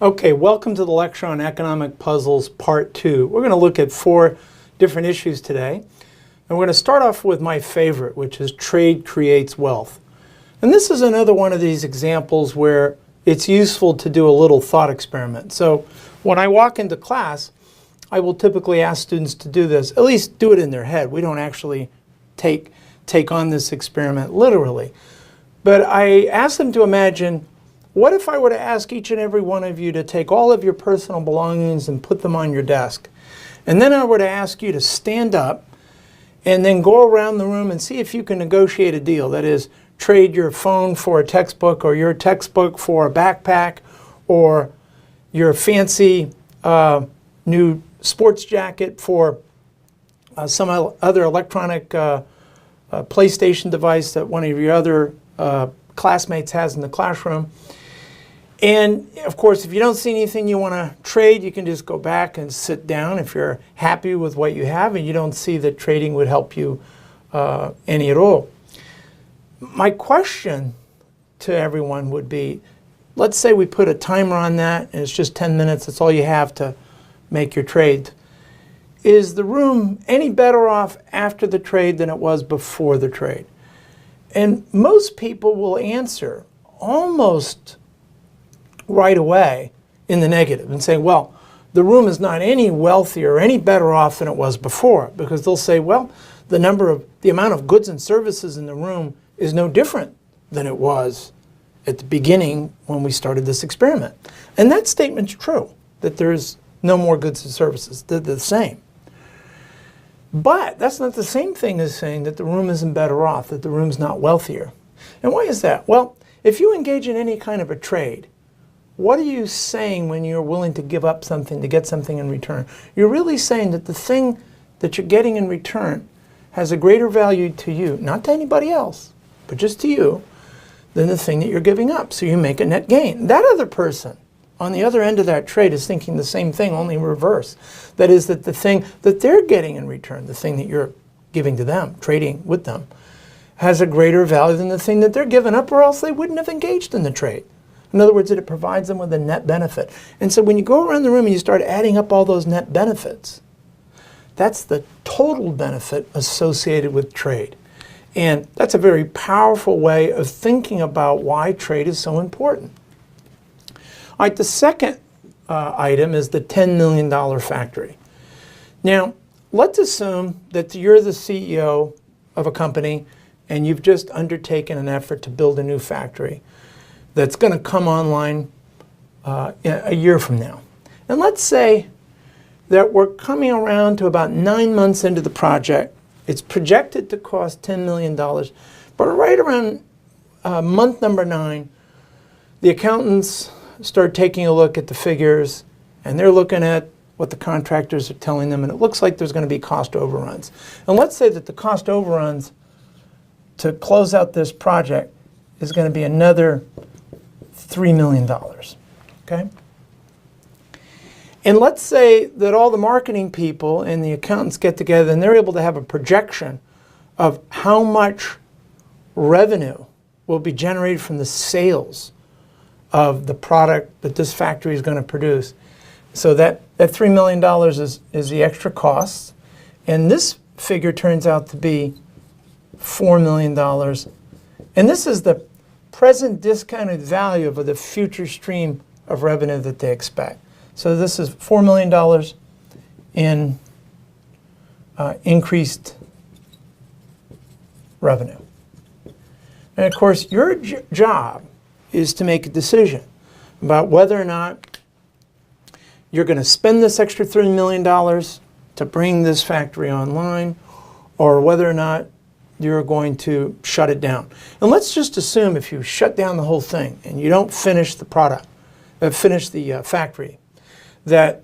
Okay, welcome to the lecture on economic puzzles part 2. We're going to look at 4 different issues today. And we're going to start off with my favorite, which is trade creates wealth. And this is another one of these examples where it's useful to do a little thought experiment. So when I walk into class, I will typically ask students to do this, at least do it in their head. We don't actually take on this experiment literally. But I ask them to imagine, what if I were to ask each and every one of you to take all of your personal belongings and put them on your desk? And then I were to ask you to stand up and then go around the room and see if you can negotiate a deal. That is, trade your phone for a textbook, or your textbook for a backpack, or your fancy new sports jacket for some other electronic PlayStation device that one of your other classmates has in the classroom. And of course, if you don't see anything you want to trade, you can just go back and sit down if you're happy with what you have and you don't see that trading would help you any at all. My question to everyone would be, let's say we put a timer on that and it's just 10 minutes, that's all you have to make your trade. Is the room any better off after the trade than it was before the trade? And most people will answer almost right away in the negative and say, well, the room is not any wealthier or any better off than it was before, because they'll say, well, the amount of goods and services in the room is no different than it was at the beginning when we started this experiment. And that statement's true, that there's no more goods and services. They're the same. But that's not the same thing as saying that the room isn't better off, that the room's not wealthier. And why is that? Well, if you engage in any kind of a trade, what are you saying when you're willing to give up something to get something in return? You're really saying that the thing that you're getting in return has a greater value to you, not to anybody else, but just to you, than the thing that you're giving up. So you make a net gain. That other person on the other end of that trade is thinking the same thing, only reverse. That is, that the thing that they're getting in return, the thing that you're giving to them, trading with them, has a greater value than the thing that they're giving up, or else they wouldn't have engaged in the trade. In other words, that it provides them with a net benefit. And so when you go around the room and you start adding up all those net benefits, that's the total benefit associated with trade. And that's a very powerful way of thinking about why trade is so important. All right, the second item is the $10 million factory. Now, let's assume that you're the CEO of a company and you've just undertaken an effort to build a new factory that's going to come online a year from now. And let's say that we're coming around to about 9 months into the project. It's projected to cost $10 million. But right around month number 9, the accountants start taking a look at the figures, and they're looking at what the contractors are telling them, and it looks like there's going to be cost overruns. And let's say that the cost overruns to close out this project is going to be another $3 million, okay? And let's say that all the marketing people and the accountants get together and they're able to have a projection of how much revenue will be generated from the sales of the product that this factory is going to produce. So that $3 million is the extra cost. And this figure turns out to be $4 million. And this is the present discounted value of the future stream of revenue that they expect. So this is $4 million in increased revenue. And of course, your job is to make a decision about whether or not you're going to spend this extra $3 million to bring this factory online, or whether or not you're going to shut it down. And let's just assume if you shut down the whole thing and you don't finish the product, finish the factory, that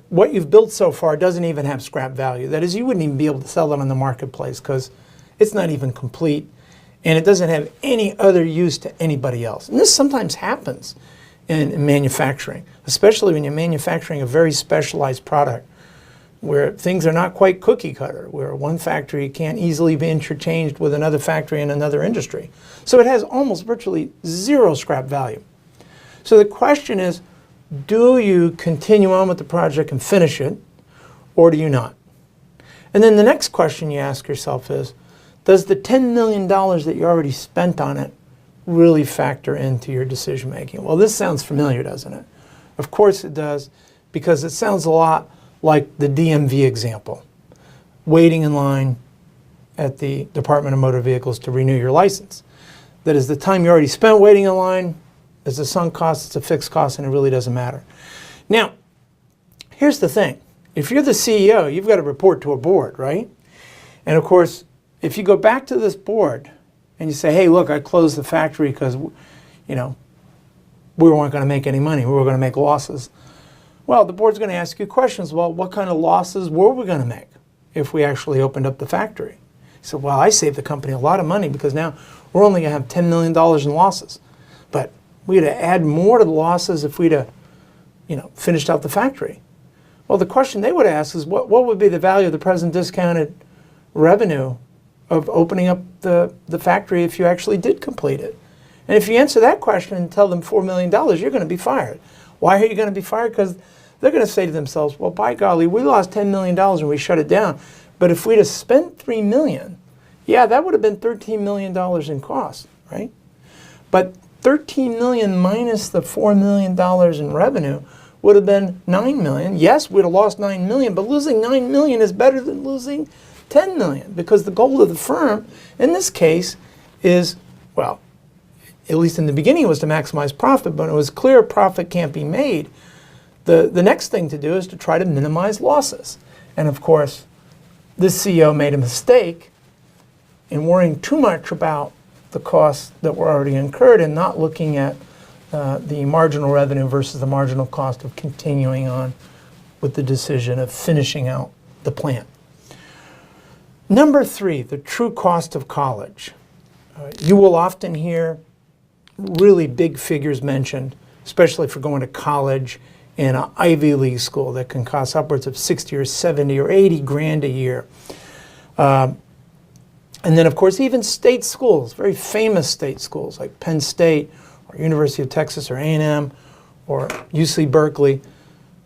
what you've built so far doesn't even have scrap value. That is, you wouldn't even be able to sell it on the marketplace because it's not even complete and it doesn't have any other use to anybody else. And this sometimes happens in manufacturing, especially when you're manufacturing a very specialized product where things are not quite cookie cutter, where one factory can't easily be interchanged with another factory in another industry. So it has almost virtually zero scrap value. So the question is, do you continue on with the project and finish it, or do you not? And then the next question you ask yourself is, does the $10 million that you already spent on it really factor into your decision making? Well, this sounds familiar, doesn't it? Of course it does, because it sounds a lot like the DMV example. Waiting in line at the Department of Motor Vehicles to renew your license. That is, the time you already spent waiting in line is a sunk cost, it's a fixed cost, and it really doesn't matter. Now, here's the thing. If you're the CEO, you've got to report to a board, right? And of course, if you go back to this board and you say, hey, look, I closed the factory because, you know, we weren't going to make any money, we were going to make losses. Well, the board's going to ask you questions. Well, what kind of losses were we going to make if we actually opened up the factory? So, well, I saved the company a lot of money because now we're only going to have $10 million in losses. But we'd have add more to the losses if we'd have, you know, finished out the factory. Well, the question they would ask is, what would be the value of the present discounted revenue of opening up the factory if you actually did complete it? And if you answer that question and tell them $4 million, you're going to be fired. Why are you going to be fired? Because they're going to say to themselves, well, by golly, we lost $10 million when we shut it down. But if we'd have spent $3 million, yeah, that would have been $13 million in cost, right? But $13 million minus the $4 million in revenue would have been $9 million. Yes, we'd have lost $9 million, but losing $9 million is better than losing $10 million, because the goal of the firm, in this case, is, well, at least in the beginning, was to maximize profit, but it was clear profit can't be made. The next thing to do is to try to minimize losses. And of course, this CEO made a mistake in worrying too much about the costs that were already incurred and not looking at the marginal revenue versus the marginal cost of continuing on with the decision of finishing out the plant. Number 3, the true cost of college. You will often hear really big figures mentioned, especially for going to college in an Ivy League school that can cost upwards of 60 or 70 or 80 grand a year. And then, of course, even state schools, very famous state schools like Penn State or University of Texas or A&M or UC Berkeley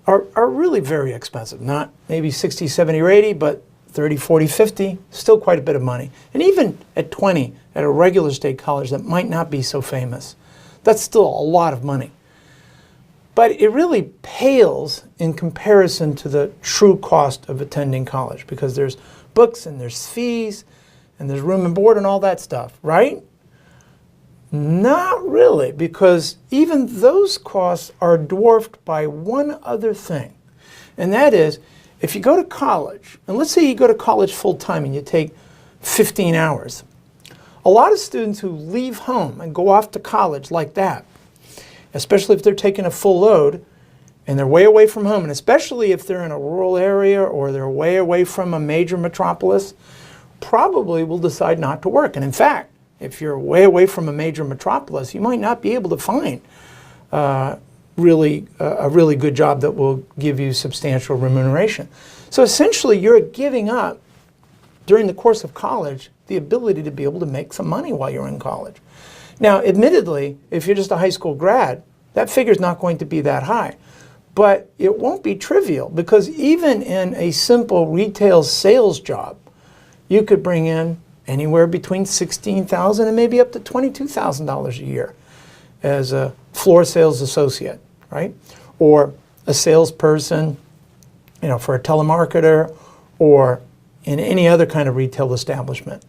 are really very expensive. Not maybe 60, 70, or 80, but 30, 40, 50, still quite a bit of money. And even at 20, at a regular state college that might not be so famous, that's still a lot of money. But it really pales in comparison to the true cost of attending college, because there's books and there's fees and there's room and board and all that stuff, right? Not really, because even those costs are dwarfed by one other thing. And that is, if you go to college, and let's say you go to college full-time and you take 15 hours, a lot of students who leave home and go off to college like that, especially if they're taking a full load and they're way away from home, and especially if they're in a rural area or they're way away from a major metropolis, probably will decide not to work. And in fact, if you're way away from a major metropolis, you might not be able to find a really good job that will give you substantial remuneration. So essentially, you're giving up, during the course of college, the ability to be able to make some money while you're in college. Now, admittedly, if you're just a high school grad, that figure's not going to be that high. But it won't be trivial, because even in a simple retail sales job, you could bring in anywhere between $16,000 and maybe up to $22,000 a year as a floor sales associate, right? Or a salesperson, you know, for a telemarketer, or in any other kind of retail establishment.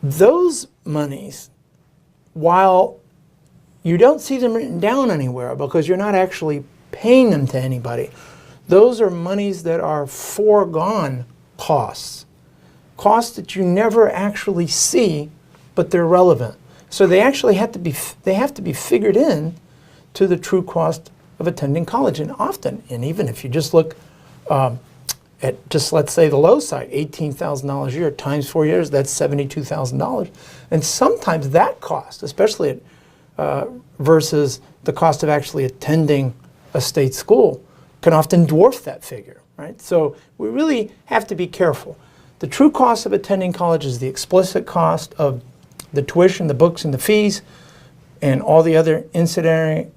Those monies, while you don't see them written down anywhere because you're not actually paying them to anybody, those are monies that are foregone costs. Costs that you never actually see, but they're relevant. So they actually have to be figured in to the true cost of attending college. And often, and even if you just look at just, let's say, the low side, $18,000 a year times 4 years, that's $72,000. And sometimes that cost, especially versus the cost of actually attending a state school, can often dwarf that figure, right? So we really have to be careful. The true cost of attending college is the explicit cost of the tuition, the books, and the fees. and all the other incidental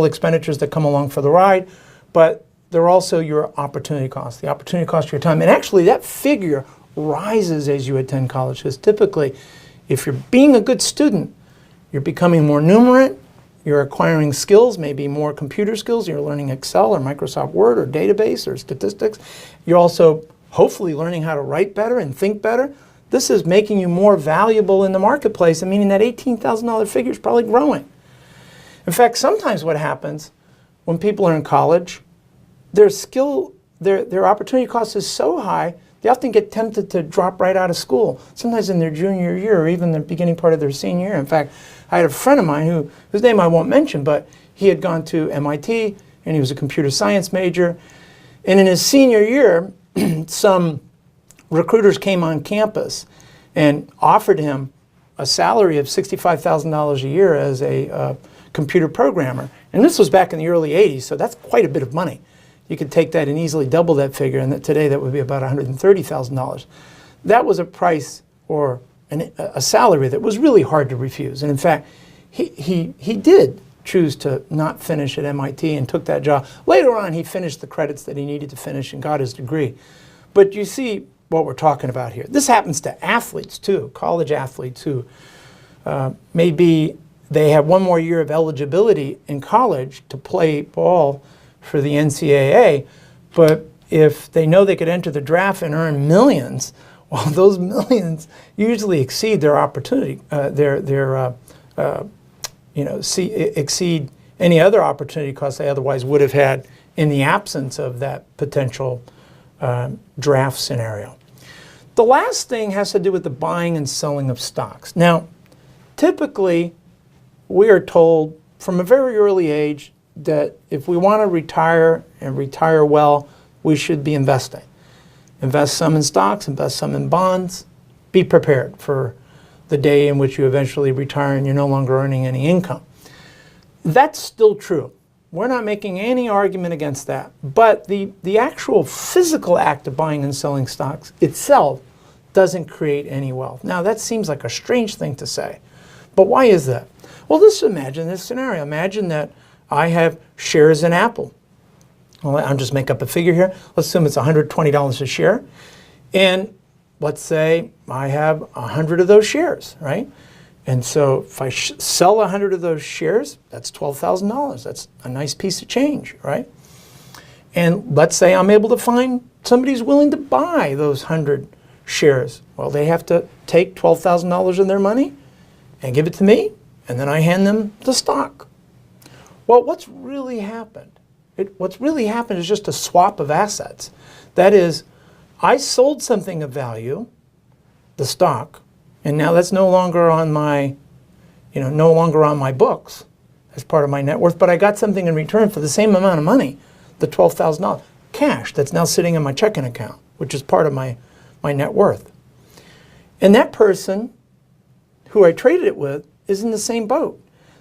expenditures that come along for the ride, but they're also your opportunity costs, the opportunity cost of your time. And actually that figure rises as you attend college, because typically if you're being a good student, you're becoming more numerate, you're acquiring skills, maybe more computer skills, you're learning Excel or Microsoft Word or database or statistics. You're also hopefully learning how to write better and think better. This is making you more valuable in the marketplace, and meaning that $18,000 figure is probably growing. In fact, sometimes what happens when people are in college, their opportunity cost is so high, they often get tempted to drop right out of school, sometimes in their junior year or even the beginning part of their senior year. In fact, I had a friend of mine whose name I won't mention, but he had gone to MIT and he was a computer science major. And in his senior year, some recruiters came on campus and offered him a salary of $65,000 a year as a computer programmer. And this was back in the early 80s, so that's quite a bit of money. You could take that and easily double that figure, and that today that would be about $130,000. That was a price or a salary that was really hard to refuse. And in fact, he did choose to not finish at MIT and took that job. Later on, he finished the credits that he needed to finish and got his degree. But you see what we're talking about here. This happens to athletes too, college athletes who maybe they have one more year of eligibility in college to play ball for the NCAA, but if they know they could enter the draft and earn millions, well, those millions usually exceed their opportunity, exceed any other opportunity costs they otherwise would have had in the absence of that potential draft scenario. The last thing has to do with the buying and selling of stocks. Now, typically, we are told from a very early age that if we want to retire and retire well, we should be investing. Invest some in stocks, invest some in bonds. Be prepared for the day in which you eventually retire and you're no longer earning any income. That's still true. We're not making any argument against that. But the actual physical act of buying and selling stocks itself doesn't create any wealth. Now, that seems like a strange thing to say. But why is that? Well, let's imagine this scenario. Imagine that I have shares in Apple. Well, I'll just make up a figure here. Let's assume it's $120 a share. And let's say I have 100 of those shares, right? And so if I sell 100 of those shares, that's $12,000. That's a nice piece of change, right? And let's say I'm able to find somebody who's willing to buy those 100 shares. Well, they have to take $12,000 of their money and give it to me, and then I hand them the stock. Well, what's really happened? What's really happened is just a swap of assets. That is, I sold something of value, the stock, and now that's no longer on my, no longer on my books as part of my net worth, but I got something in return for the same amount of money, the $12,000, cash that's now sitting in my checking account, which is part of my net worth. And that person who I traded it with is in the same boat.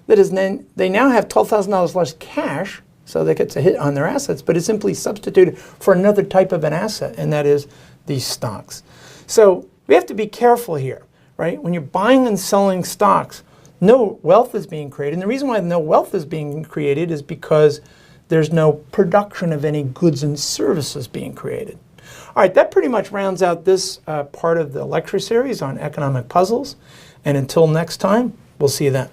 That is, then they now have $12,000 less cash, so that gets a hit on their assets, but it's simply substituted for another type of an asset, and that is these stocks. So we have to be careful here, right? When you're buying and selling stocks, no wealth is being created. And the reason why no wealth is being created is because there's no production of any goods and services being created. All right, that pretty much rounds out this part of the lecture series on economic puzzles. And until next time, we'll see you then.